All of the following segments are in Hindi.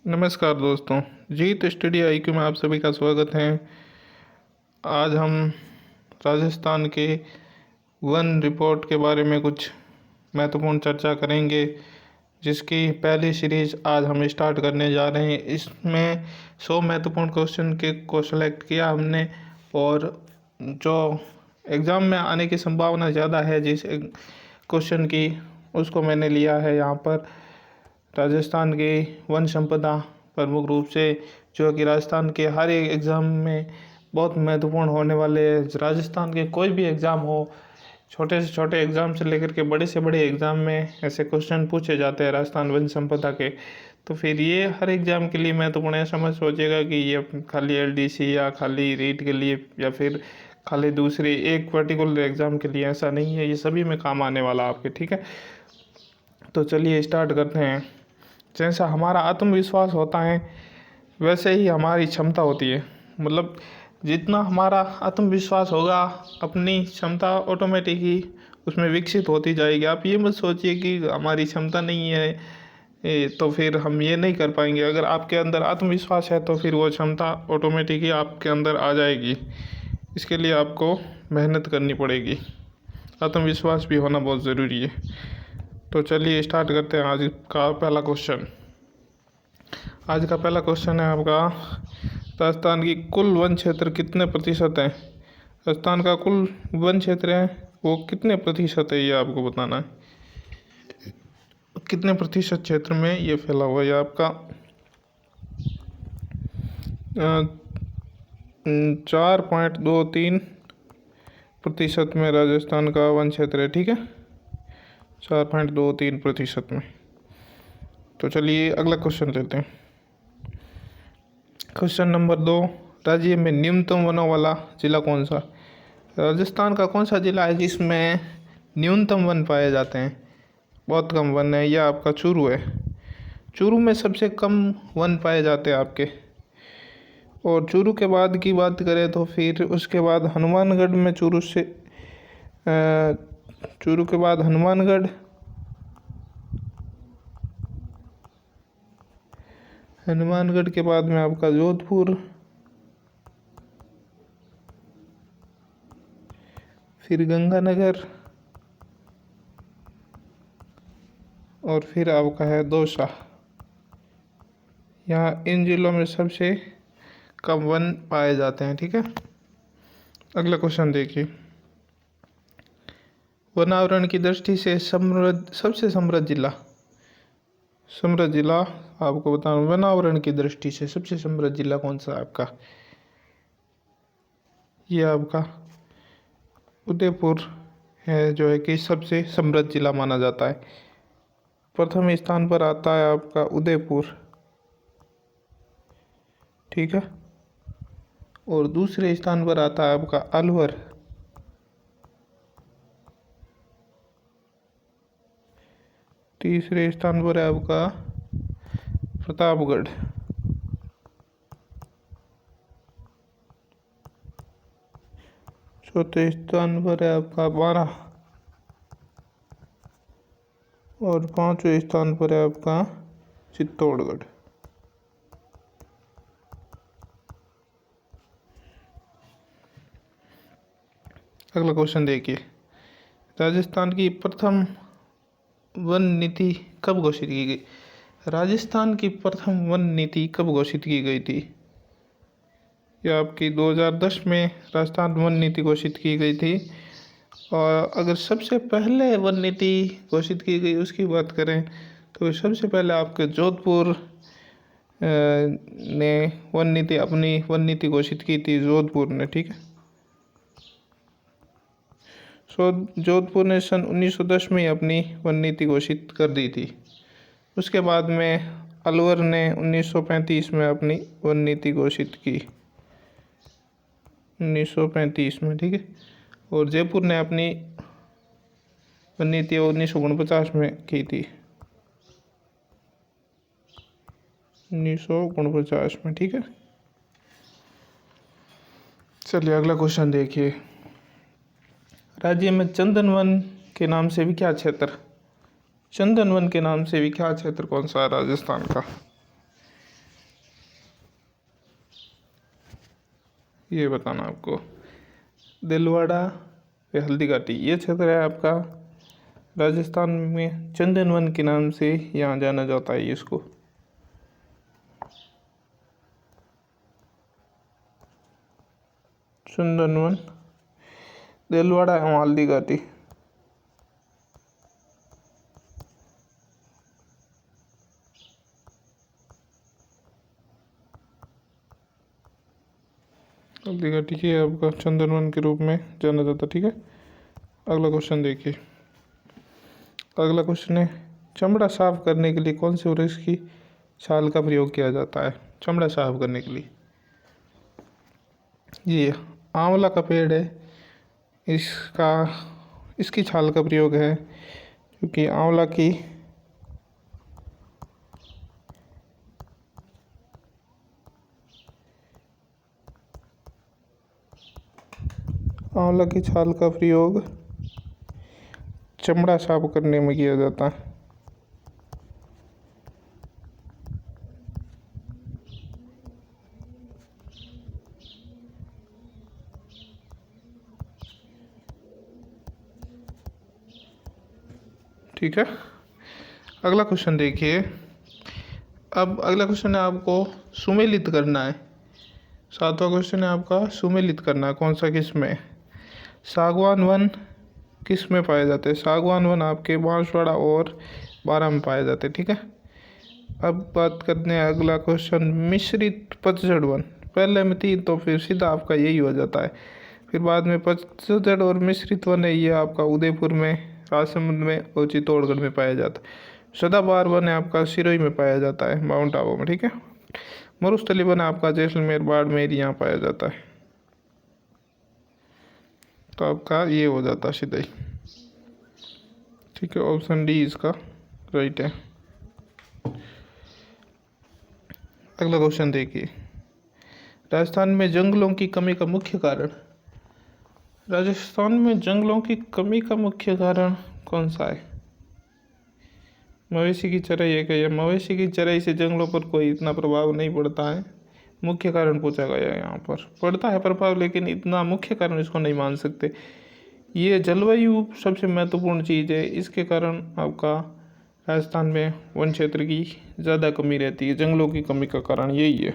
नमस्कार दोस्तों। जीत स्टडी आईक्यू में आप सभी का स्वागत है। आज हम राजस्थान के वन रिपोर्ट के बारे में कुछ महत्वपूर्ण चर्चा करेंगे, जिसकी पहली सीरीज आज हम स्टार्ट करने जा रहे हैं। इसमें 100 महत्वपूर्ण क्वेश्चन को सेलेक्ट किया हमने, और जो एग्ज़ाम में आने की संभावना ज़्यादा है जिस क्वेश्चन की, उसको मैंने लिया है यहाँ पर। राजस्थान की वन संपदा प्रमुख रूप से, जो कि राजस्थान के हर एक एग्ज़ाम में बहुत महत्वपूर्ण होने वाले राजस्थान के कोई भी एग्ज़ाम हो, छोटे से छोटे एग्ज़ाम से लेकर के बड़े से बड़े एग्ज़ाम में ऐसे क्वेश्चन पूछे जाते हैं राजस्थान वन संपदा के। तो फिर ये हर एग्ज़ाम के लिए महत्वपूर्ण है। समझ सोचेगा कि ये खाली एलडीसी या खाली रीट के लिए या फिर खाली दूसरे एक पर्टिकुलर एग्ज़ाम के लिए, ऐसा नहीं है। ये सभी में काम आने वाला आपके, ठीक है। तो चलिए स्टार्ट करते हैं। जैसा हमारा आत्मविश्वास होता है, वैसे ही हमारी क्षमता होती है। मतलब जितना हमारा आत्मविश्वास होगा, अपनी क्षमता ऑटोमेटिक ही उसमें विकसित होती जाएगी। आप ये मत सोचिए कि हमारी क्षमता नहीं है तो फिर हम ये नहीं कर पाएंगे। अगर आपके अंदर आत्मविश्वास है तो फिर वो क्षमता ऑटोमेटिक ही आपके अंदर आ जाएगी। इसके लिए आपको मेहनत करनी पड़ेगी। आत्मविश्वास भी होना बहुत ज़रूरी है। तो चलिए स्टार्ट करते हैं आज का पहला क्वेश्चन। आज का पहला क्वेश्चन है आपका, राजस्थान की कुल वन क्षेत्र कितने प्रतिशत है। राजस्थान का कुल वन क्षेत्र है वो कितने प्रतिशत है, ये आपको बताना है। कितने प्रतिशत क्षेत्र में ये फैला हुआ है। ये आपका 4.23% में राजस्थान का वन क्षेत्र है, ठीक है। 4.23% में। तो चलिए अगला क्वेश्चन लेते हैं। क्वेश्चन नंबर 2, राज्य में न्यूनतम वनों वाला जिला कौन सा। राजस्थान का कौन सा जिला है जिसमें न्यूनतम वन पाए जाते हैं, बहुत कम वन है। यह आपका चूरू है। चूरू में सबसे कम वन पाए जाते हैं आपके। और चूरू के बाद की बात करें तो फिर उसके बाद हनुमानगढ़ में, चूरू के बाद हनुमानगढ़ के बाद में आपका जोधपुर, फिर गंगानगर, और फिर आपका है दौसा। यहाँ इन जिलों में सबसे कम वन पाए जाते हैं, ठीक है। अगला क्वेश्चन देखिए। वनावरण की दृष्टि से सबसे समृद्ध जिला आपको बताऊँ। वनावरण की दृष्टि से सबसे समृद्ध जिला कौन सा है आपका। ये आपका उदयपुर है, जो है कि सबसे समृद्ध जिला माना जाता है। प्रथम स्थान पर आता है आपका उदयपुर, ठीक है। और दूसरे स्थान पर आता है आपका अलवर। तीसरे स्थान पर है आपका प्रतापगढ़। चौथे स्थान पर है आपका बारा। और पांचवें स्थान पर है आपका चित्तौड़गढ़। अगला क्वेश्चन देखिए। राजस्थान की प्रथम वन नीति कब घोषित की गई। राजस्थान की प्रथम वन नीति कब घोषित की गई थी। यह आपकी 2010 में राजस्थान वन नीति घोषित की गई थी। और अगर सबसे पहले वन नीति घोषित की गई उसकी बात करें तो सबसे पहले आपके जोधपुर ने अपनी वन नीति घोषित की थी, जोधपुर ने, ठीक है। जोधपुर ने सन 1910 में अपनी वन नीति घोषित कर दी थी। उसके बाद में अलवर ने 1935 में अपनी वन नीति घोषित की, 1935 में, ठीक है। और जयपुर ने अपनी वन नीति 1949 में की थी, 1949 में, ठीक है। चलिए अगला क्वेश्चन देखिए। राज्य में चंदनवन के नाम से विख्यात क्षेत्र कौन सा है राजस्थान का। ये बताना आपको। दिलवाड़ा या हल्दी घाटी, ये क्षेत्र है आपका राजस्थान में चंदन वन के नाम से यहाँ जाना जाता है इसको। चंदन वन, दिलवाड़ा एवं हल्दी घाटी। हल्दी घाटी के आपका चंदन वन के रूप में जाना जाता है, ठीक है। अगला क्वेश्चन देखिए। अगला क्वेश्चन है, चमड़ा साफ करने के लिए कौन से वृक्ष की छाल का प्रयोग किया जाता है? चमड़ा साफ करने के लिए ये आंवला का पेड़ है, इसकी छाल का प्रयोग है, क्योंकि आंवला की छाल का प्रयोग चमड़ा साफ करने में किया जाता है। ठीक है। अगला क्वेश्चन देखिए। अब अगला क्वेश्चन है आपको सुमेलित करना है। 7वां क्वेश्चन है आपका सुमेलित करना है। कौन सा किस में? सागवान वन किस में पाए जाते हैं? सागवान वन आपके बांसवाड़ा और बारां में पाए जाते हैं, ठीक है। अब बात करते हैं अगला क्वेश्चन, मिश्रित पतझड़ वन। पहले में 3 तो फिर सीधा आपका यही हो जाता है। फिर बाद में पतझड़ और मिश्रित वन है, ये आपका उदयपुर में, राजसमंद में और चित्तौड़गढ़ में पाया जाता है। सदाबहार वन है आपका सिरोही में पाया जाता है, माउंट आबू में, ठीक है। मरुस्थली वन आपका जैसलमेर, बाड़मेर यहाँ पाया जाता है। तो आपका ये हो जाता है सीधा ही, ठीक है। ऑप्शन डी इसका राइट है। अगला क्वेश्चन देखिए। राजस्थान में जंगलों की कमी का मुख्य कारण? राजस्थान में जंगलों की कमी का मुख्य कारण कौन सा है? मवेशी की चराई है क्या? मवेशी की चराई से जंगलों पर कोई इतना प्रभाव नहीं पड़ता है। मुख्य कारण पूछा गया है, यहाँ पर पड़ता है प्रभाव, लेकिन इतना मुख्य कारण इसको नहीं मान सकते। ये जलवायु सबसे महत्वपूर्ण चीज़ है, इसके कारण आपका राजस्थान में वन क्षेत्र की ज़्यादा कमी रहती है। जंगलों की कमी का कारण यही है।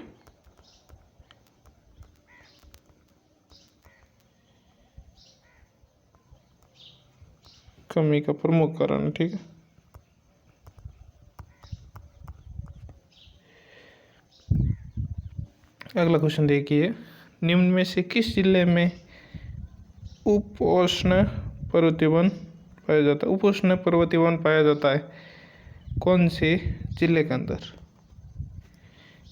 कमी का प्रमुख कारण है, ठीक है। अगला क्वेश्चन देखिए। निम्न में से किस जिले में उपोष्ण पर्वतीय वन पाया जाता है? उपोष्ण पर्वतीय वन पाया जाता है कौन से जिले के अंदर?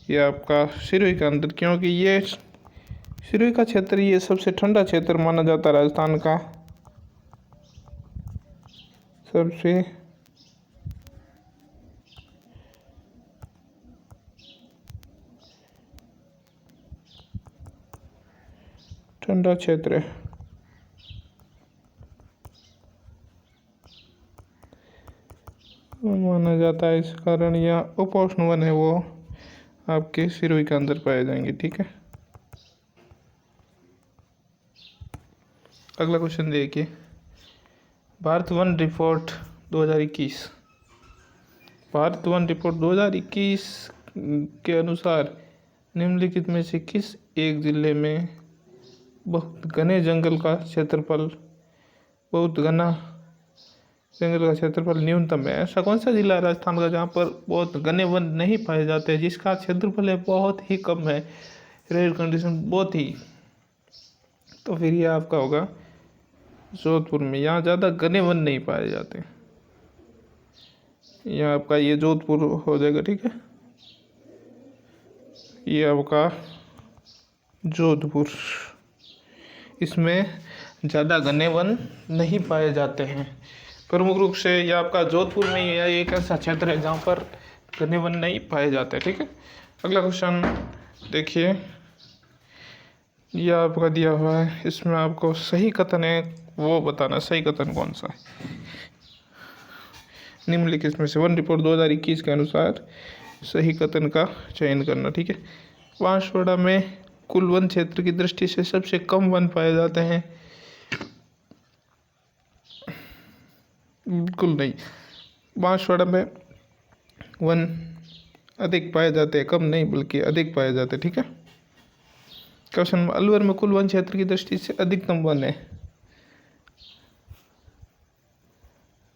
ये आपका सिरोही के अंदर, क्योंकि ये सिरोही का क्षेत्र ये सबसे ठंडा क्षेत्र माना जाता है राजस्थान का। सबसे ठंडा क्षेत्र माना जाता है, इस कारण यह उपोष्ण वन है वो आपके सिरोही के अंदर पाए जाएंगे, ठीक है। अगला क्वेश्चन देखिए। Bharat one report 2021, Bharat one report 2021 के अनुसार निम्नलिखित में से किस एक जिले में बहुत घने जंगल का क्षेत्रफल न्यूनतम है? ऐसा कौन सा जिला है राजस्थान का जहाँ पर बहुत घने वन नहीं पाए जाते हैं, जिसका क्षेत्रफल है बहुत ही कम है, रेयर कंडीशन बहुत ही? तो फिर ये आपका होगा जोधपुर में। यहाँ ज़्यादा घने वन नहीं पाए जाते। यहाँ आपका ये जोधपुर हो जाएगा, ठीक है। ये आपका जोधपुर, इसमें ज़्यादा घने वन नहीं पाए जाते हैं। प्रमुख रूप से ये आपका जोधपुर में ही है, एक ऐसा क्षेत्र है जहाँ पर घने वन नहीं पाए जाते, ठीक है। अगला क्वेश्चन देखिए। ये आपका दिया हुआ है, इसमें आपको सही कथन है वो बताना। सही कथन कौन सा है? निम्नलिखित में से वन रिपोर्ट 2021 के अनुसार सही कथन का चयन करना, ठीक है। बांसवाड़ा में कुल वन क्षेत्र की दृष्टि से सबसे कम वन पाए जाते हैं? बिल्कुल नहीं। बांसवाड़ा में वन अधिक पाए जाते हैं, कम नहीं बल्कि अधिक पाए जाते हैं। ठीक है। क्वेश्चन, अलवर में कुल वन क्षेत्र की दृष्टि से अधिकतम वन है?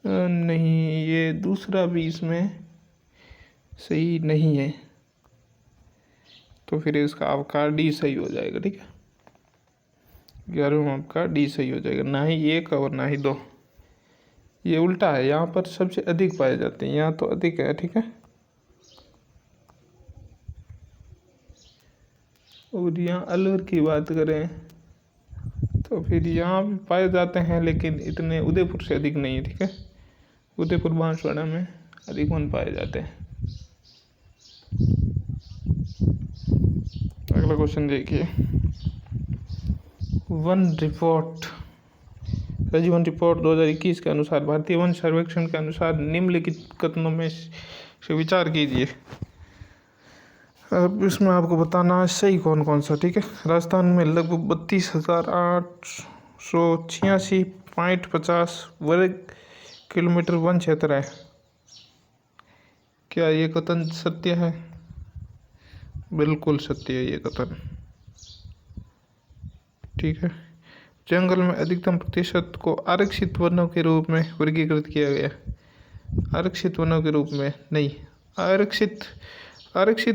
नहीं, ये दूसरा भी इसमें सही नहीं है, तो फिर इसका आपका डी सही हो जाएगा। ठीक है, 11वां आपका डी सही हो जाएगा, ना ही एक और ना ही दो। ये उल्टा है, यहाँ पर सबसे अधिक पाए जाते हैं, यहाँ तो अधिक है। ठीक है, और यहाँ अलवर की बात करें तो फिर यहाँ भी पाए जाते हैं, लेकिन इतने उदयपुर से अधिक नहीं है। ठीक है, उदयपुर बांसवाड़ा में अधिक वन पाए जाते हैं। अगला क्वेश्चन देखिए, वन रिपोर्ट, राज्य वन रिपोर्ट 2021 के अनुसार भारतीय वन सर्वेक्षण के अनुसार निम्नलिखित कथनों में से विचार कीजिए। अब इसमें आपको बताना है सही कौन कौन सा। ठीक है, राजस्थान में लगभग 32,886.50 वर्ग किलोमीटर वन क्षेत्र है। क्या ये कथन सत्य है? बिल्कुल सत्य है ये कथन। ठीक है, जंगल में अधिकतम प्रतिशत को आरक्षित वनों के रूप में वर्गीकृत किया गया। आरक्षित वनों के रूप में नहीं, आरक्षित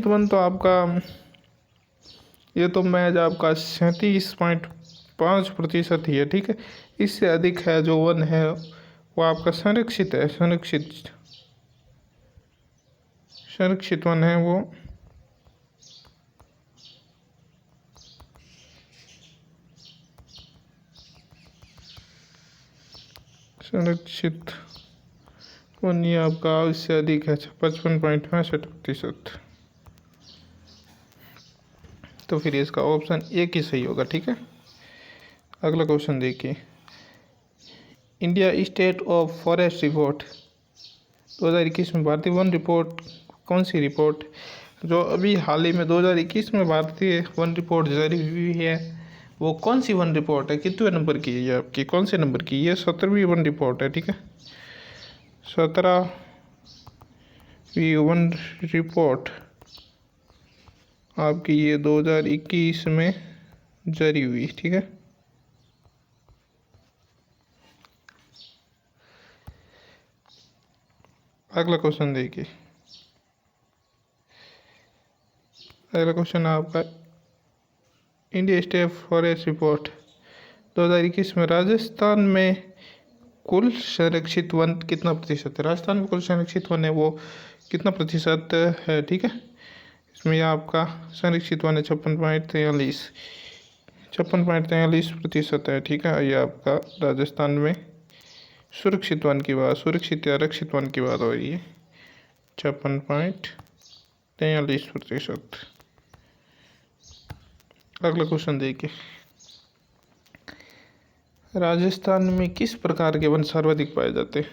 वन तो आपका, ये तो मैच आपका 37.5% ही है। ठीक है, इससे अधिक है जो वन है वो आपका संरक्षित है। संरक्षित वन है वो संरक्षित वन, ये आपका इससे अधिक है 55.65%। तो फिर इसका ऑप्शन एक ही सही होगा। ठीक है, अगला क्वेश्चन देखिए, India state of forest report 2021 में भारतीय वन रिपोर्ट, कौन सी रिपोर्ट जो अभी हाल ही में 2021 में भारतीय वन रिपोर्ट जारी हुई है, वो कौन सी वन रिपोर्ट है? कितने नंबर की है आपकी, कौन से नंबर की? ये 17वीं वन रिपोर्ट है। ठीक है, 17वीं वन रिपोर्ट आपकी ये 2021 में जारी हुई। ठीक है, अगला क्वेश्चन देखिए, अगला क्वेश्चन आपका इंडिया स्टेट फॉरेस्ट रिपोर्ट 2021 में राजस्थान में कुल संरक्षित वन कितना प्रतिशत है? राजस्थान में कुल संरक्षित वन है वो कितना प्रतिशत है? ठीक है, इसमें आपका संरक्षित वन है 56.43% है। ठीक है, ये आपका राजस्थान में सुरक्षित वन की बात, सुरक्षित या आरक्षित वन की बात हो रही है, 56.43%। अगला क्वेश्चन देखिए, राजस्थान में किस प्रकार के वन सर्वाधिक पाए जाते हैं?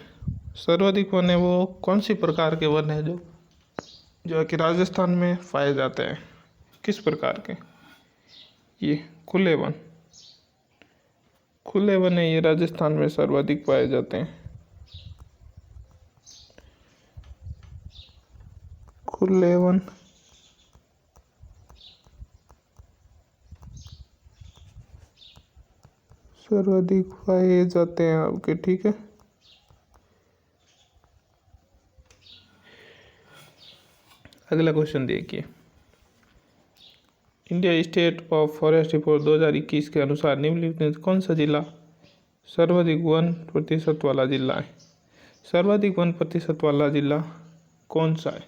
सर्वाधिक वन है वो कौन सी प्रकार के वन है जो कि राजस्थान में पाए जाते हैं? किस प्रकार के? ये खुले वन है, ये राजस्थान में सर्वाधिक पाए जाते हैं। खुले वन सर्वाधिक पाए जाते हैं आपके। ठीक है, अगला क्वेश्चन देखिए, India state of forest report 2021 के अनुसार निम्नलिखित में कौन सा जिला सर्वाधिक वन प्रतिशत वाला जिला है? सर्वाधिक वन प्रतिशत वाला जिला कौन सा है?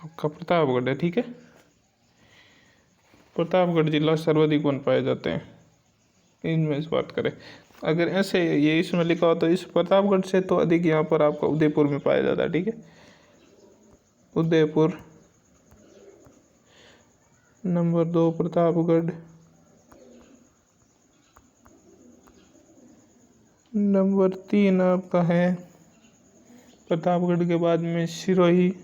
आपका प्रतापगढ़ है। ठीक है, प्रतापगढ़ जिला सर्वाधिक वन पाए जाते हैं। इनमें इस बात करें, अगर ऐसे ये इसमें लिखा हो तो इस प्रतापगढ़ से तो अधिक यहाँ पर आपका उदयपुर में पाया जाता है। ठीक है, उदयपुर नंबर 2, प्रतापगढ़ नंबर 3 आपका है, प्रतापगढ़ के बाद में सिरोही,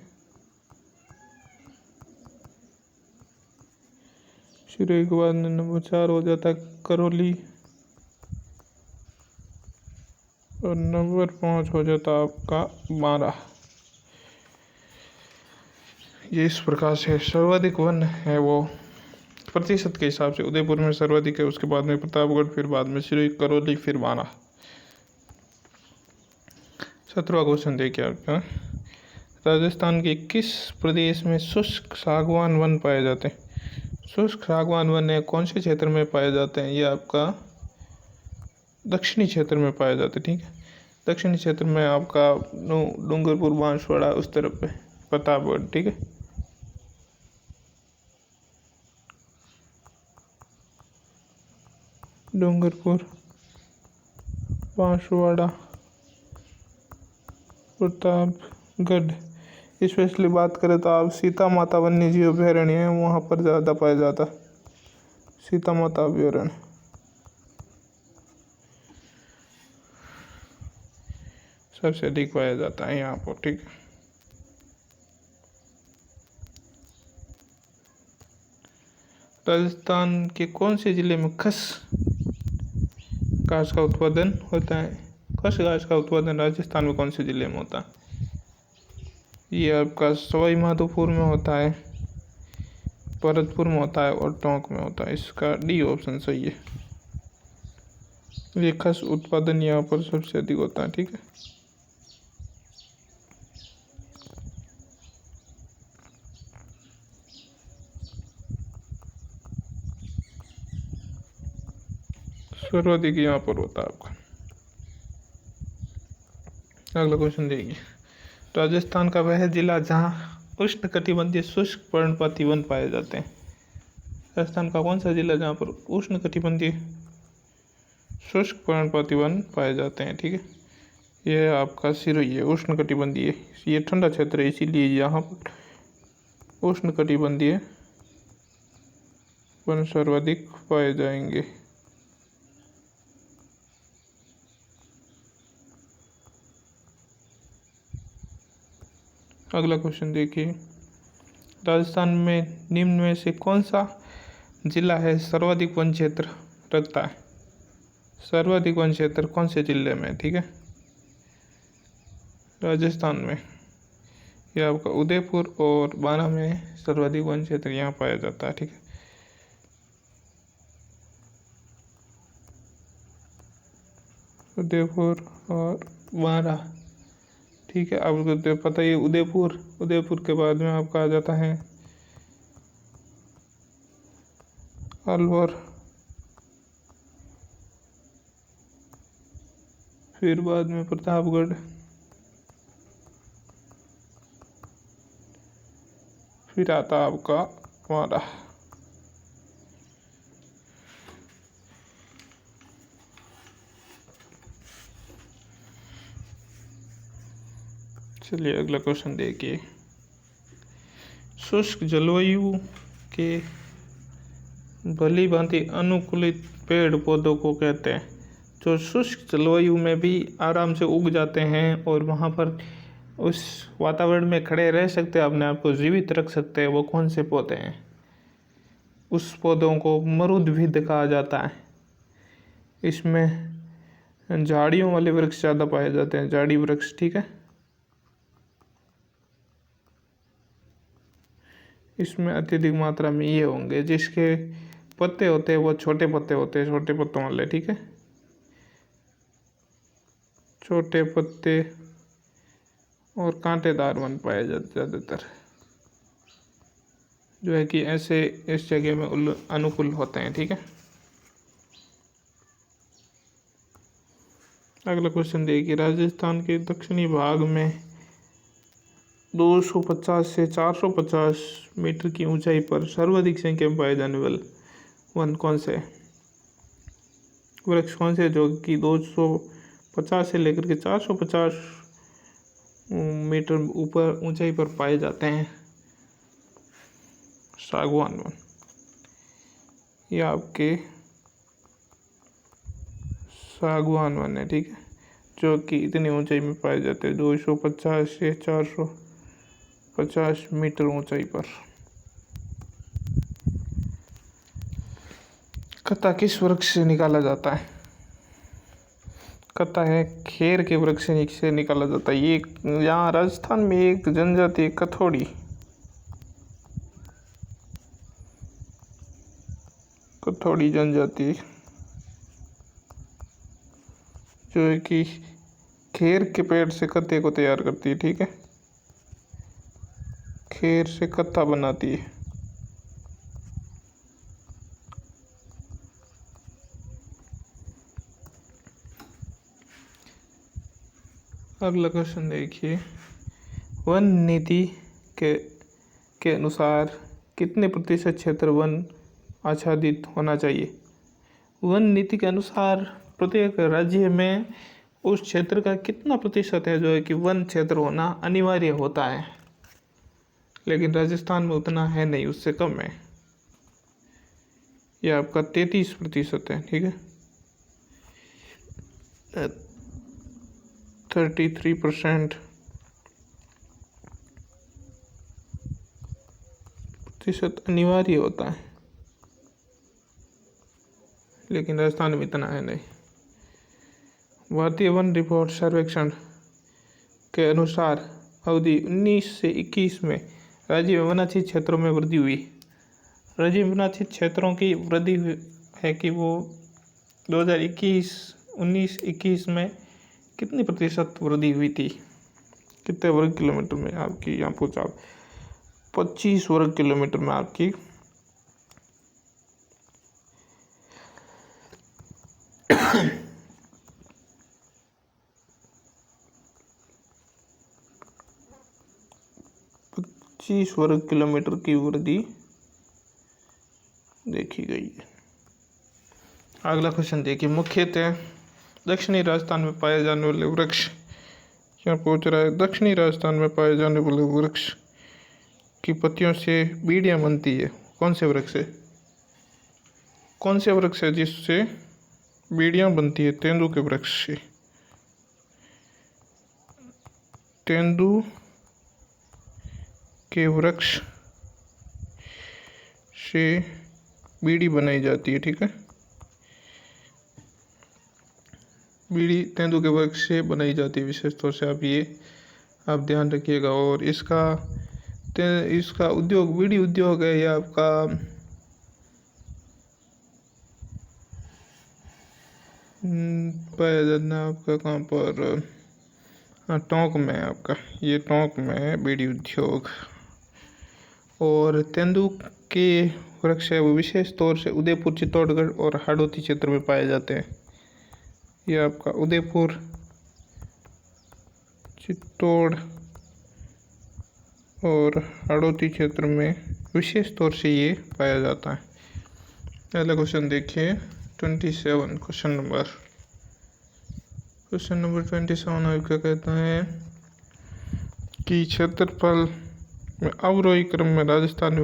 सिरोही के बाद में नंबर 4 हो जाता है करौली और नंबर 5 हो जाता है आपका बारा। ये इस प्रकार से सर्वाधिक वन है वो प्रतिशत के हिसाब से उदयपुर में सर्वाधिक है, उसके बाद में प्रतापगढ़, फिर बाद में सिरोही, करौली, फिर बारा। 17वां क्वेश्चन देखिए आपका, राजस्थान के किस प्रदेश में शुष्क सागवान वन पाए जाते हैं? शुष्क सागवान वन है कौन से क्षेत्र में पाए जाते हैं? ये आपका दक्षिणी क्षेत्र में पाए जाते हैं। ठीक है, दक्षिणी क्षेत्र में आपका डूंगरपुर, बांसवाड़ा उस तरफ पे, प्रतापगढ़। ठीक है, डूंगरपुर, बांसवाड़ा, प्रतापगढ़। स्पेशली बात करें तो आप सीता माता वन्य जीव अभयारण्य है, वहाँ पर ज़्यादा पाया जाता है सीता माता अभयारण्य। सबसे अधिक पाया जाता है यहाँ पर। ठीक है, राजस्थान के कौन से जिले में खस घास का उत्पादन होता है? खस घास का उत्पादन राजस्थान में कौन से जिले में होता है? ये आपका सवाई माधोपुर में होता है, भरतपुर में होता है और टोंक में होता है। इसका डी ऑप्शन सही है। ये खस उत्पादन यहाँ पर सबसे अधिक होता है। ठीक है, सर्वाधिक यहाँ पर होता है आपका। अगला क्वेश्चन देखिए, राजस्थान का वह जिला जहाँ उष्णकटिबंधीय शुष्क पर्णपाती वन पाए जाते हैं? राजस्थान का कौन सा जिला जहाँ पर उष्णकटिबंधीय शुष्क पर्णपाती वन पाए जाते हैं? ठीक है, यह आपका सिरोही है। उष्णकटिबंधीय, ये ठंडा क्षेत्र है, इसीलिए यहाँ पर उष्णकटिबंधीय वन सर्वाधिक पाए जाएंगे। अगला क्वेश्चन देखिए, राजस्थान में निम्न में से कौन सा जिला है सर्वाधिक वन क्षेत्र रखता है? सर्वाधिक वन क्षेत्र कौन से जिले में? ठीक है, राजस्थान में ये आपका उदयपुर और बारा में सर्वाधिक वन क्षेत्र यहाँ पाया जाता है। ठीक है, उदयपुर और बारा। ठीक है, आपको तो पता ही, उदयपुर के बाद में आपका आ जाता है अलवर, फिर बाद में प्रतापगढ़, फिर आता आपका बारा। चलिए अगला क्वेश्चन देखिए, शुष्क जलवायु के भली भांति अनुकूलित पेड़ पौधों को कहते हैं? जो शुष्क जलवायु में भी आराम से उग जाते हैं और वहाँ पर उस वातावरण में खड़े रह सकते हैं, अपने आप को जीवित रख सकते हैं, वो कौन से पौधे हैं? उस पौधों को मरुद्भिद कहा जाता है। इसमें झाड़ियों वाले वृक्ष ज़्यादा पाए जाते हैं, झाड़ी वृक्ष। ठीक है, इसमें अत्यधिक मात्रा में ये होंगे जिसके पत्ते होते हैं वो छोटे पत्ते होते हैं, छोटे पत्तों वाले। ठीक है, छोटे पत्ते और कांटेदार वन पाए जाते ज़्यादातर, जो है कि ऐसे इस जगह में अनुकूल होते हैं। ठीक है, अगला क्वेश्चन देखिए, राजस्थान के दक्षिणी भाग में 250 से 450 मीटर की ऊंचाई पर सर्वाधिक संख्या में पाए जाने वाले वन कौन से वृक्ष कौन से, जो कि 250 से लेकर के 450 मीटर ऊपर ऊंचाई पर पाए जाते हैं? सागवान वन। ये आपके सागवान वन है। ठीक है, जो कि इतनी ऊंचाई में पाए जाते हैं, 250 से 450 मीटर ऊंचाई पर। कत्ता किस वृक्ष से निकाला जाता है? कत्ता है खेर के वृक्ष से निकाला जाता है। ये यहाँ राजस्थान में एक जनजाति है कथोड़ी जनजाति, जो है कि खेर के पेड़ से कत्ते को तैयार करती है। ठीक है, खेर से कत्ता बनाती है। अगला क्वेश्चन देखिए, वन नीति के अनुसार कितने प्रतिशत क्षेत्र वन आच्छादित होना चाहिए? वन नीति के अनुसार प्रत्येक राज्य में उस क्षेत्र का कितना प्रतिशत है जो है कि वन क्षेत्र होना अनिवार्य होता है, लेकिन राजस्थान में उतना है नहीं, उससे कम है। यह आपका 33% है। ठीक है, 33% प्रतिशत अनिवार्य होता है, लेकिन राजस्थान में इतना है नहीं। भारतीय वन रिपोर्ट सर्वेक्षण के अनुसार अवधि 19 से 21 में राज्य में वनाच्छित क्षेत्रों में वृद्धि हुई। राज्य में वनाच्छित क्षेत्रों की वृद्धि है कि वो 2019-21 में कितनी प्रतिशत वृद्धि हुई थी? कितने वर्ग किलोमीटर में आपकी यहाँ पूछा? 25 वर्ग किलोमीटर में आपकी 25 वर्ग किलोमीटर की वृद्धि देखी गई है। अगला क्वेश्चन देखिए, मुख्यतः दक्षिणी राजस्थान में पाए जाने वाले वृक्ष। क्या पूछ रहा है? दक्षिणी राजस्थान में पाए जाने वाले वृक्ष की पत्तियों से बीड़ियाँ बनती है। कौन से वृक्ष है? कौन से वृक्ष है जिससे बीड़ियाँ बनती है? तेंदू के वृक्ष से। तेंदू के वृक्ष से बीड़ी बनाई जाती है। ठीक है, बीड़ी तेंदू के वृक्ष से बनाई जाती है विशेष तौर से। आप ध्यान रखिएगा। और इसका उद्योग बीड़ी उद्योग है या आपका पाया जाना आपका कहाँ पर? हाँ, टोंक में है आपका, ये टोंक में है बीड़ी उद्योग। और तेंदू के वृक्ष है वो विशेष तौर से उदयपुर, चित्तौड़गढ़ और हाड़ौती क्षेत्र में पाए जाते हैं। ये आपका उदयपुर, चित्तौड़ और हाड़ौती क्षेत्र में विशेष तौर से ये पाया जाता है। पहला क्वेश्चन देखिए 27, क्वेश्चन नंबर 27 क्या कहता है कि क्षेत्रफल में अवरोही क्रम में राजस्थान में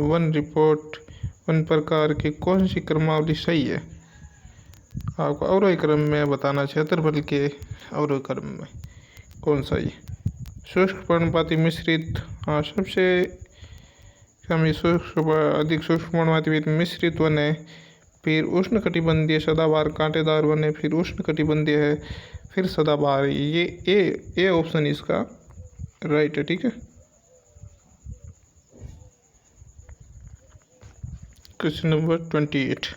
वन प्रकार की कौन सी क्रमावली सही है? आपको अवरोही क्रम में बताना, क्षेत्रफल के अवरोही क्रम में कौन सा है? शुष्क पर्णपाती मिश्रित, हाँ सबसे कम अधिक शुष्क पर्णपाती मिश्रित वन है। फिर उष्णकटिबंधीय सदाबहार कांटेदार वन है। फिर उष्णकटिबंधीय है, फिर सदाबहार। ये ऑप्शन इसका राइट है। ठीक है, क्वेश्चन नंबर 28,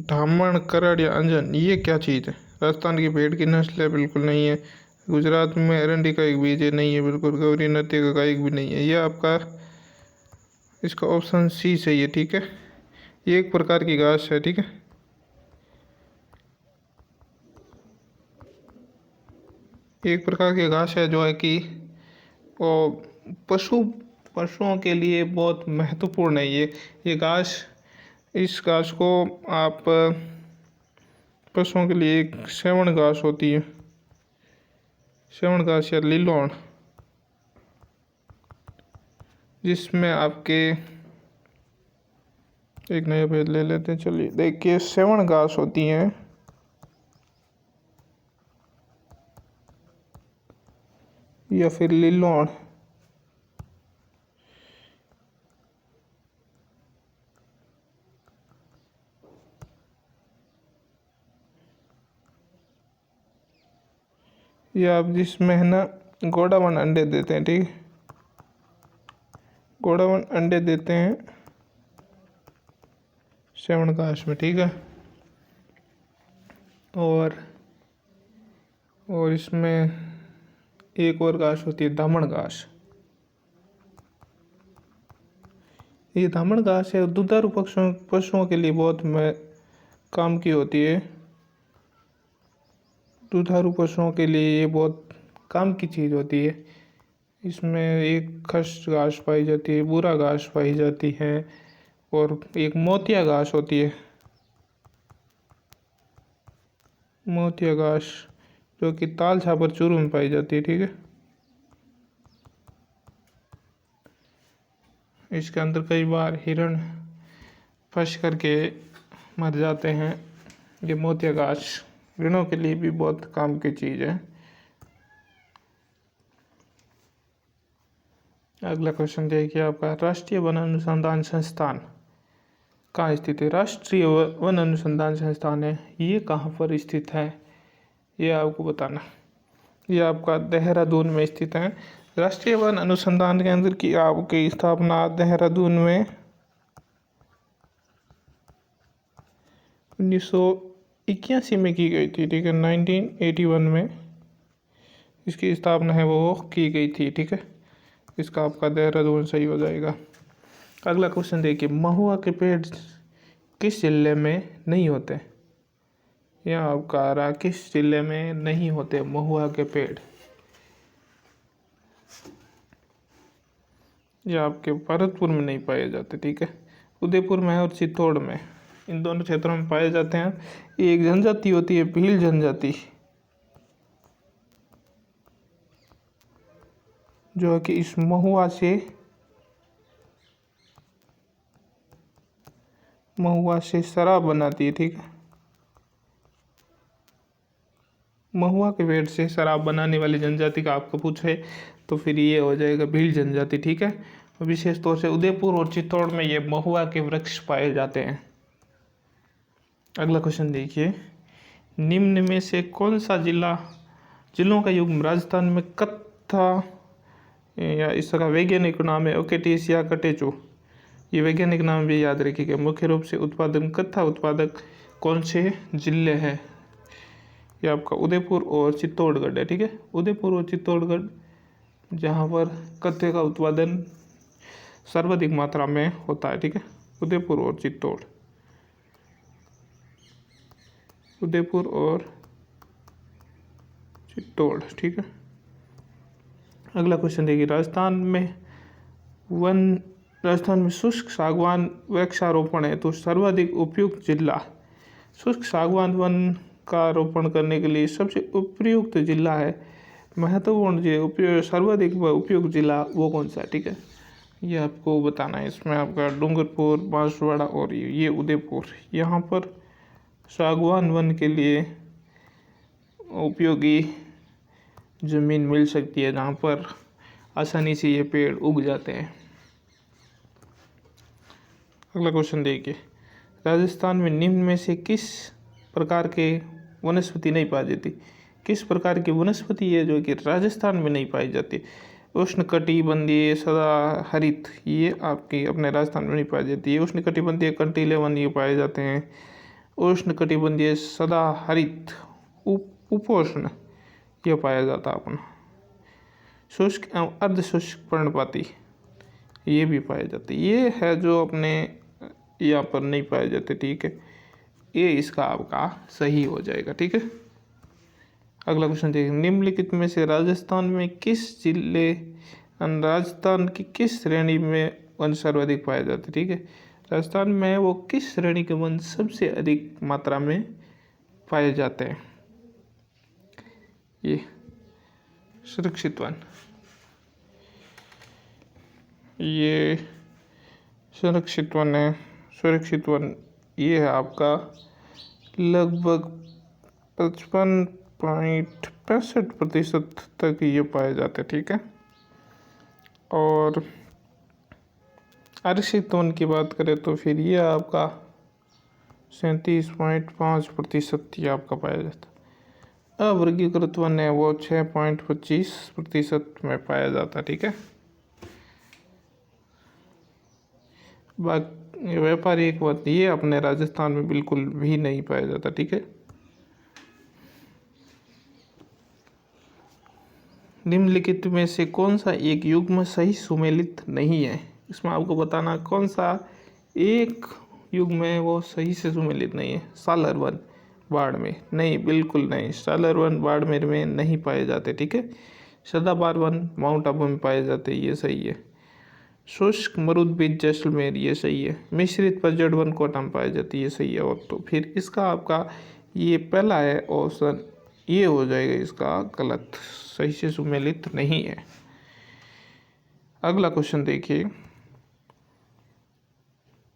धामण, करड़ या अंजन ये क्या चीज़ है? राजस्थान की भेड़ की नस्ल है? बिल्कुल नहीं है। गुजरात में एरंडी का एक बीज है? नहीं है बिल्कुल। गौरी नत्य का एक भी नहीं है। यह आपका इसका ऑप्शन सी सही है। ठीक है, ये एक प्रकार की घास है। ठीक है, एक प्रकार की घास है जो है कि वो पशुओं के लिए बहुत महत्वपूर्ण है। ये घास, इस घास को आप पशुओं के लिए एक सेवण घास होती है, सेवण घास या लिलोन, जिसमें आपके एक नया भेद ले लेते हैं। चलिए देखिए, सेवण घास होती हैं या फिर लिलोन, ये आप जिसमें है ना गोडावण अंडे देते हैं, ठीक है, गोडावण अंडे देते हैं श्रवण घास में, ठीक है। और इसमें एक और घास होती है दामण घास। ये दामण घास है, दुधारू पशुओं के लिए बहुत काम की होती है। दुधारू पशुओं के लिए ये बहुत काम की चीज़ होती है। इसमें एक खस घास पाई जाती है, बूरा घास पाई जाती है, और एक मोतिया घास होती है, मोतिया घास, जो कि ताल छापर चूरू में पाई जाती है, ठीक है। इसके अंदर कई बार हिरण फंस करके मर जाते हैं। ये मोतिया घास हिरणों के लिए भी बहुत काम की चीज़ है। अगला क्वेश्चन देखिए आपका, राष्ट्रीय वन अनुसंधान संस्थान कहाँ स्थित है? राष्ट्रीय वन अनुसंधान संस्थान है, ये कहाँ पर स्थित है ये आपको बताना। ये आपका देहरादून में स्थित है। राष्ट्रीय वन अनुसंधान केंद्र की आपकी स्थापना देहरादून में 1981 में की गई थी, ठीक है। 1981 में इसकी स्थापना है वो की गई थी, ठीक है। इसका आपका देहरादून सही हो जाएगा। अगला क्वेश्चन देखिए, महुआ के पेड़ किस जिले में नहीं होते? यह आपका आ रहा, किस जिले में नहीं होते महुआ के पेड़? ये आपके भरतपुर में नहीं पाए जाते, ठीक है। उदयपुर में और चित्तौड़ में, इन दोनों क्षेत्रों में पाए जाते हैं। ये एक जनजाति होती है, भील जनजाति, जो है कि इस महुआ से शराब बनाती है, ठीक है। महुआ के पेड़ से शराब बनाने वाली जनजाति का आपको पूछे तो फिर ये हो जाएगा भील जनजाति, ठीक है। विशेष तौर से उदयपुर और चित्तौड़ में ये महुआ के वृक्ष पाए जाते हैं। अगला क्वेश्चन देखिए, निम्न में से कौन सा जिलों का युग्म राजस्थान में कत्था, या इसका वैज्ञानिक नाम है ओकेटिस या कटेचो, ये वैज्ञानिक नाम भी याद रखिएगा। मुख्य रूप से उत्पादन कत्था उत्पादक कौन से जिले हैं? ये आपका उदयपुर और चित्तौड़गढ़ है, ठीक है। उदयपुर और चित्तौड़गढ़, जहाँ पर कत्थे का उत्पादन सर्वाधिक मात्रा में होता है, ठीक है। उदयपुर और चित्तौड़, उदयपुर और चित्तौड़, ठीक है। अगला क्वेश्चन देखिए, राजस्थान में शुष्क सागवान वृक्षारोपण है तो सर्वाधिक उपयुक्त जिला, शुष्क सागवान वन का रोपण करने के लिए सबसे उपयुक्त जिला है, महत्वपूर्ण जो सर्वाधिक उपयुक्त जिला वो कौन सा है, ठीक है। ये आपको बताना है। इसमें आपका डूंगरपुर, बांसवाड़ा और ये उदयपुर, यहाँ पर सागवान वन के लिए उपयोगी ज़मीन मिल सकती है, जहाँ पर आसानी से ये पेड़ उग जाते हैं। अगला क्वेश्चन देखिए, राजस्थान में निम्न में से किस प्रकार के वनस्पति नहीं पाई जाती? किस प्रकार की वनस्पति है जो कि राजस्थान में नहीं पाई जाती? उष्णकटिबंधीय सदाहरित, ये आपकी अपने राजस्थान में नहीं पाई जाती है। उष्णकटिबंधीय कंटीले वन ये पाए जाते हैं। उष्णकटिबंधीय सदाहरित उपोष्ण यह पाया जाता है अपना। शुष्क एवं अर्धशुष्क पर्णपाती ये भी पाए जाते, ये है जो अपने यहाँ पर नहीं पाए जाते, ठीक है। ये इसका आपका सही हो जाएगा, ठीक है। अगला क्वेश्चन देखिए, निम्नलिखित में से राजस्थान की किस श्रेणी में वन सर्वाधिक पाए जाते, ठीक है। राजस्थान में वो किस श्रेणी के वन सबसे अधिक मात्रा में पाए जाते हैं? ये सुरक्षित वन, ये सुरक्षित वन है। सुरक्षित वन ये है आपका लगभग 55.65% तक ये पाए जाते हैं, ठीक है। और आरक्षित वन की बात करें तो फिर ये आपका 37.5% ये आपका पाया जाता है। अवर्गीकृत वन है वो 6.25% में पाया जाता है। ठीक है, बाकी व्यापारिक वन ये अपने राजस्थान में बिल्कुल भी नहीं पाया जाता। ठीक है, निम्नलिखित में से कौन सा एक युग्म सही सुमेलित नहीं है? इसमें आपको बताना कौन सा एक युग्म है वो सही से सुमेलित नहीं है। सालर वन बाड़मेर, नहीं, बिल्कुल नहीं, सालर वन बाड़मेर में नहीं पाए जाते। ठीक है, सदाबहार वन माउंट आबू में पाए जाते, ये सही है। शुष्क मरुद्भिद जैसलमेर, ये सही है। मिश्रित पतझड़ वन कोटा में पाई जाती है, ये सही है। और तो फिर इसका आपका ये पहला है ऑप्शन, ये हो जाएगा इसका गलत, सही से सुमेलित नहीं है। अगला क्वेश्चन देखिए,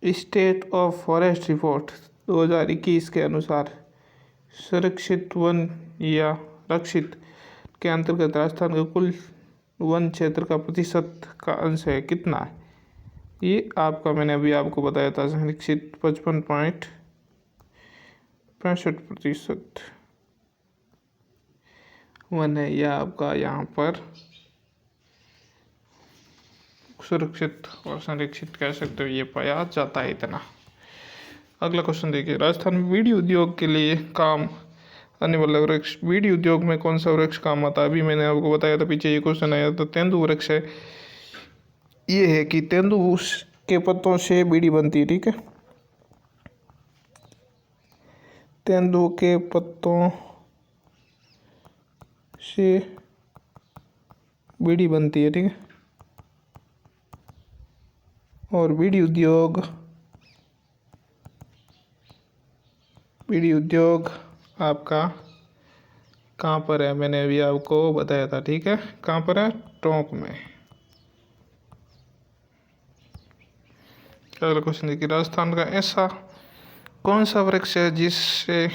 स्टेट ऑफ फॉरेस्ट रिपोर्ट 2021 के अनुसार संरक्षित वन या रक्षित के अंतर्गत राजस्थान का कुल वन क्षेत्र का प्रतिशत का अंश है कितना है? ये आपका मैंने अभी आपको बताया था, संरक्षित 55.65% वन है, यह आपका यहाँ पर सुरक्षित और संरक्षित कह सकते हो, ये पाया जाता है इतना। अगला क्वेश्चन देखिए, राजस्थान में बीड़ी उद्योग के लिए काम आने वाला वृक्ष, बीड़ी उद्योग में कौन सा वृक्ष काम आता है? अभी मैंने आपको बताया था, पीछे ये क्वेश्चन आया था, तेंदु वृक्ष है। ये है कि तेंदु के पत्तों से बीड़ी बनती है। ठीक है, तेंदु के पत्तों से बीड़ी बनती है। ठीक है, और बीड़ी उद्योग आपका कहाँ पर है? मैंने अभी आपको बताया था। ठीक है, कहाँ पर है? टोंक में। अगला क्वेश्चन देखिए, राजस्थान का ऐसा कौन सा वृक्ष है जिससे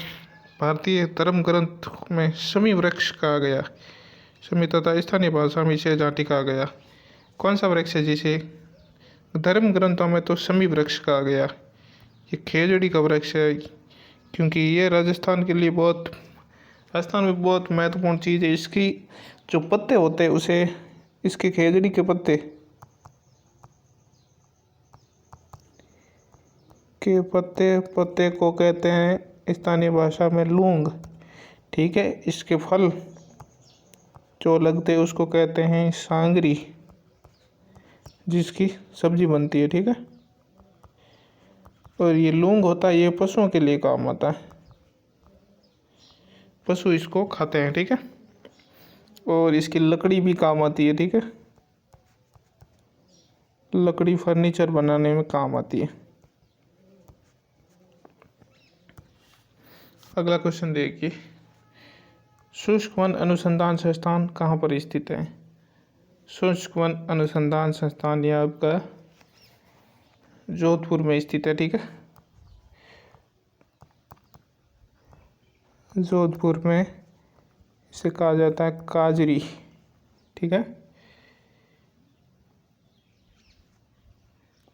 भारतीय धर्म ग्रंथ में शमी वृक्ष कहा गया? शमी तथा स्थानीय भाषा में इसे जाति कहा गया। कौन सा वृक्ष है जिसे धर्म ग्रंथों में तो शमी वृक्ष कहा गया? ये खेजड़ी का वृक्ष है, क्योंकि ये राजस्थान में बहुत महत्वपूर्ण चीज़ है। इसकी जो पत्ते होते हैं उसे, इसके खेजड़ी के पत्ते को कहते हैं स्थानीय भाषा में लूंग। ठीक है, इसके फल जो लगते हैं उसको कहते हैं सांगरी, जिसकी सब्जी बनती है। ठीक है, और ये लूंग होता है, ये पशुओं के लिए काम आता है, पशु इसको खाते हैं। ठीक है, और इसकी लकड़ी भी काम आती है। ठीक है, लकड़ी फर्नीचर बनाने में काम आती है। अगला क्वेश्चन देखिए, शुष्क वन अनुसंधान संस्थान कहाँ पर स्थित है? शुष्क वन अनुसंधान संस्थान यह आपका जोधपुर में स्थित है। ठीक है, जोधपुर में इसे कहा जाता है काजरी। ठीक है,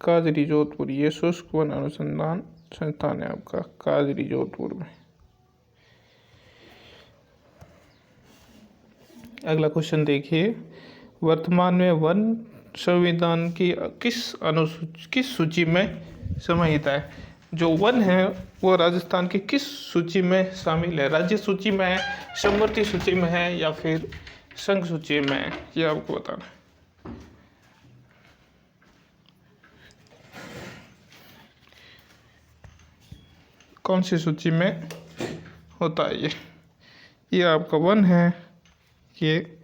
काजरी जोधपुर, ये शुष्क वन अनुसंधान संस्थान है आपका काजरी जोधपुर में। अगला क्वेश्चन देखिए, वर्तमान में वन संविधान की किस सूची में समाहित है? जो वन है वो राजस्थान की किस सूची में शामिल है? राज्य सूची में है, समवर्ती सूची में है, या फिर संघ सूची में है? ये आपको बताना है। कौन सी सूची में होता है ये आपका वन है, ये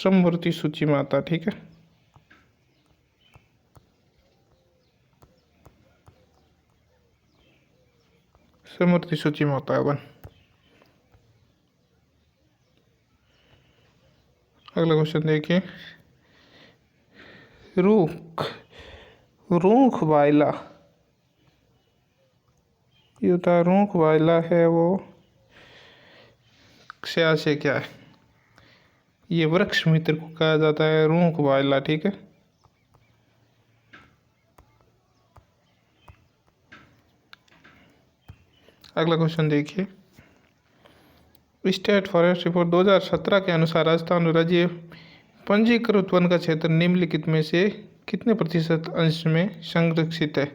समवर्ती सूची में आता है। ठीक है, समवर्ती सूची में होता है वन। अगला क्वेश्चन देखिए, रूख वायला, ये होता है रूख वायला है, वो से क्या है? ये वृक्ष मित्र को कहा जाता है रूख वायला। ठीक है, अगला क्वेश्चन देखिए, स्टेट फॉरेस्ट रिपोर्ट 2017 के अनुसार राजस्थान राज्य पंजीकृत वन का क्षेत्र निम्नलिखित में से कितने प्रतिशत अंश में संरक्षित है।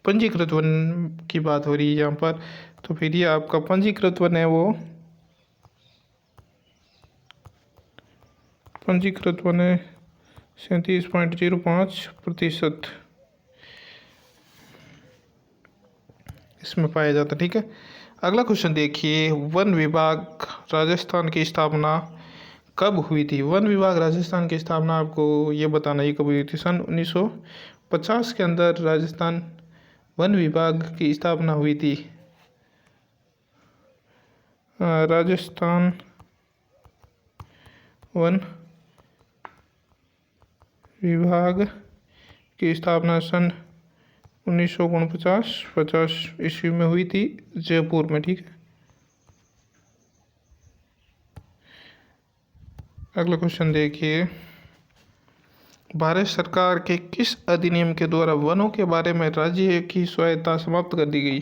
पंजीकृत वन की बात हो रही है यहाँ पर, तो फिर ये आपका पंजीकृत वन है वो पंजीकृत वन है 37.05% इसमें पाया जाता है। ठीक है, अगला क्वेश्चन देखिए, वन विभाग राजस्थान की स्थापना कब हुई थी। वन विभाग राजस्थान की स्थापना आपको ये बताना ये कब हुई थी। सन 1950 के अंदर राजस्थान वन विभाग की स्थापना हुई थी। राजस्थान वन विभाग की स्थापना सन 1949 ईस्वी में हुई थी, जयपुर में। ठीक है, अगला क्वेश्चन देखिए, भारत सरकार के किस अधिनियम के द्वारा वनों के बारे में राज्य की स्वायत्तता समाप्त कर दी गई।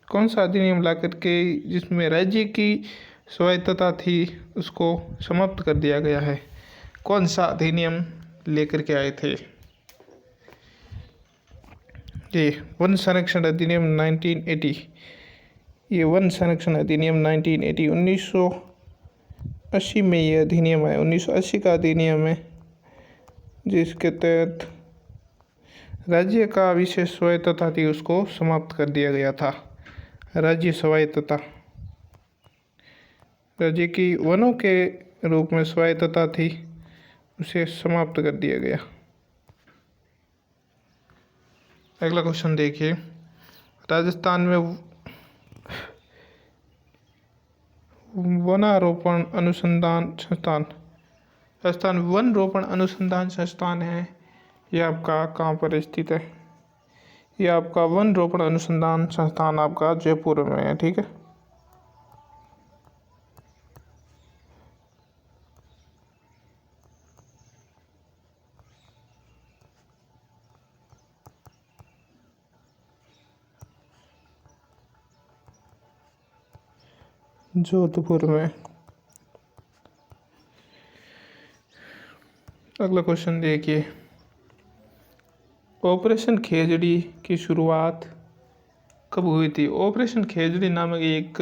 कौन सा अधिनियम ला करके जिसमें राज्य की स्वायत्तता थी उसको समाप्त कर दिया गया है। कौन सा अधिनियम लेकर के आए थे। ये वन संरक्षण अधिनियम 1980। ये वन संरक्षण अधिनियम 1980 1980 में ये अधिनियम है। 1980 का अधिनियम है जिसके तहत राज्य का विशेष स्वायत्तता थी उसको समाप्त कर दिया गया था। राज्य स्वायत्तता, राज्य की वनों के रूप में स्वायत्तता थी उसे समाप्त कर दिया गया। अगला क्वेश्चन देखिए, राजस्थान में वनारोपण अनुसंधान संस्थान, राजस्थान वन रोपण अनुसंधान संस्थान है, ये आपका कहाँ पर स्थित है। ये आपका वन रोपण अनुसंधान संस्थान आपका जयपुर में है। ठीक है, जोधपुर में। अगला क्वेश्चन देखिए, ऑपरेशन खेजड़ी की शुरुआत कब हुई थी। ऑपरेशन खेजड़ी नामक एक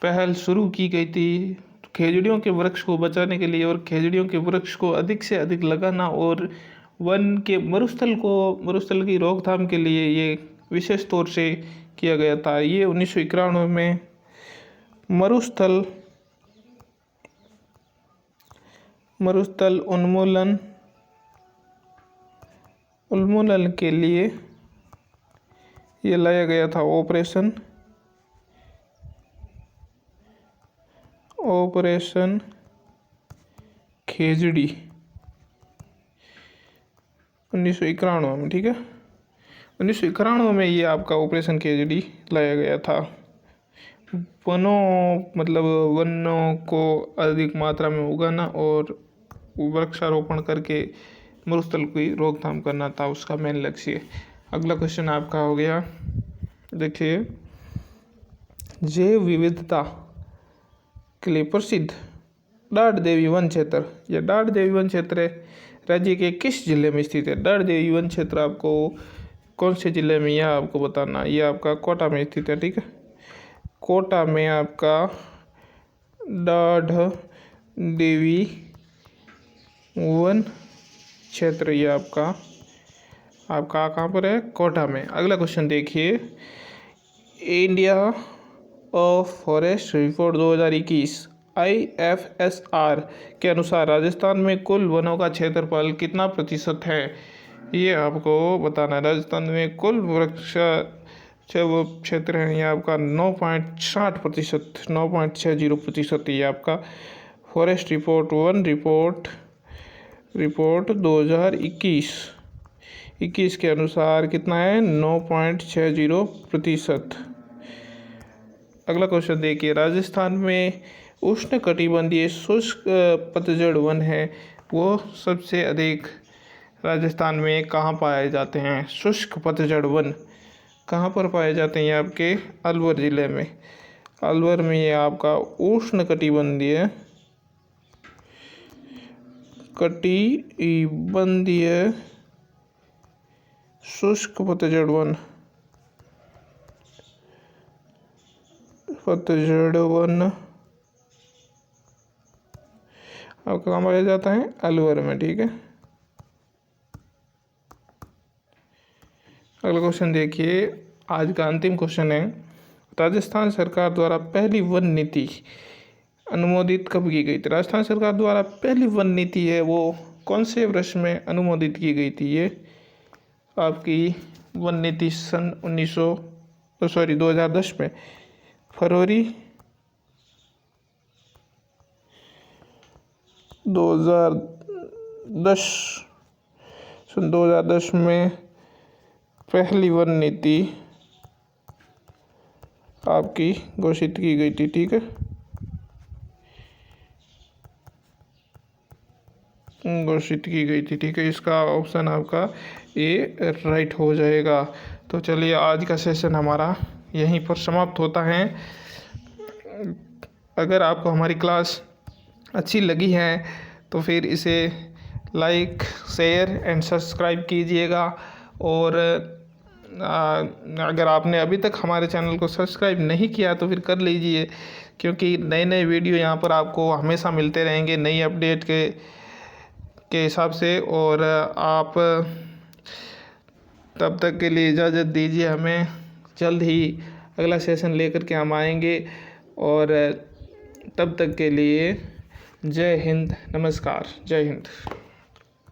पहल शुरू की गई थी खेजड़ियों के वृक्ष को बचाने के लिए, और खेजड़ियों के वृक्ष को अधिक से अधिक लगाना और वन के मरुस्थल की रोकथाम के लिए ये विशेष तौर से किया गया था। ये 1991 में मरुस्थल उन्मूलन के लिए ये लाया गया था। ऑपरेशन खेजड़ी 1991 में। ठीक है, 1991 में ये आपका ऑपरेशन खेजड़ी लाया गया था। वनों को अधिक मात्रा में उगाना और वृक्षारोपण करके मरुस्थल की रोकथाम करना था उसका मेन लक्ष्य। अगला क्वेश्चन आपका हो गया, देखिए, जैव विविधता के लिए प्रसिद्ध डाढ़ देवी वन क्षेत्र, यह डाढ़ देवी वन क्षेत्र राज्य के किस जिले में स्थित है। डाढ़ देवी वन क्षेत्र आपको कौन से जिले में यह आपको बताना, यह आपका कोटा में स्थित है। ठीक है, कोटा में आपका डाढ़ देवी वन क्षेत्र, ये आपका कहाँ पर है, कोटा में। अगला क्वेश्चन देखिए, India of forest report 2021 IFSR के अनुसार राजस्थान में कुल वनों का क्षेत्रफल कितना प्रतिशत है, ये आपको बताना है। राजस्थान में कुल वृक्ष वो क्षेत्र है ये आपका 9.60%, 9.60%। ये आपका फॉरेस्ट रिपोर्ट वन रिपोर्ट 2021 के अनुसार कितना है, 9.60%। अगला क्वेश्चन देखिए, राजस्थान में उष्णकटिबंधीय शुष्क पतझड़ वन है वो सबसे अधिक राजस्थान में कहाँ पाए जाते हैं। शुष्क पतझड़ वन कहाँ पर पाए जाते हैं, ये आपके अलवर ज़िले में। अलवर में ये आपका कटिबंधीय शुष्क पतझड़ वन आपका कहाँ पाया जाता है? अलवर में। ठीक है, अगला क्वेश्चन देखिए, आज का अंतिम क्वेश्चन है, राजस्थान सरकार द्वारा पहली वन नीति अनुमोदित कब की गई थी? राजस्थान सरकार द्वारा पहली वन नीति है वो कौन से वर्ष में अनुमोदित की गई थी? ये आपकी वन नीति सन 2010 में, फरवरी 2010 में पहली वन नीति आपकी घोषित की गई थी। ठीक है, घोषित की गई थी। ठीक है, इसका ऑप्शन आपका ए राइट हो जाएगा। तो चलिए, आज का सेशन हमारा यहीं पर समाप्त होता है। अगर आपको हमारी क्लास अच्छी लगी है तो फिर इसे लाइक, शेयर एंड सब्सक्राइब कीजिएगा। और अगर आपने अभी तक हमारे चैनल को सब्सक्राइब नहीं किया तो फिर कर लीजिए, क्योंकि नए नए वीडियो यहाँ पर आपको हमेशा मिलते रहेंगे नई अपडेट के हिसाब से। और आप तब तक के लिए इजाज़त दीजिए, हमें जल्द ही अगला सेशन लेकर के हम आएंगे। और तब तक के लिए जय हिंद, नमस्कार, जय हिंद।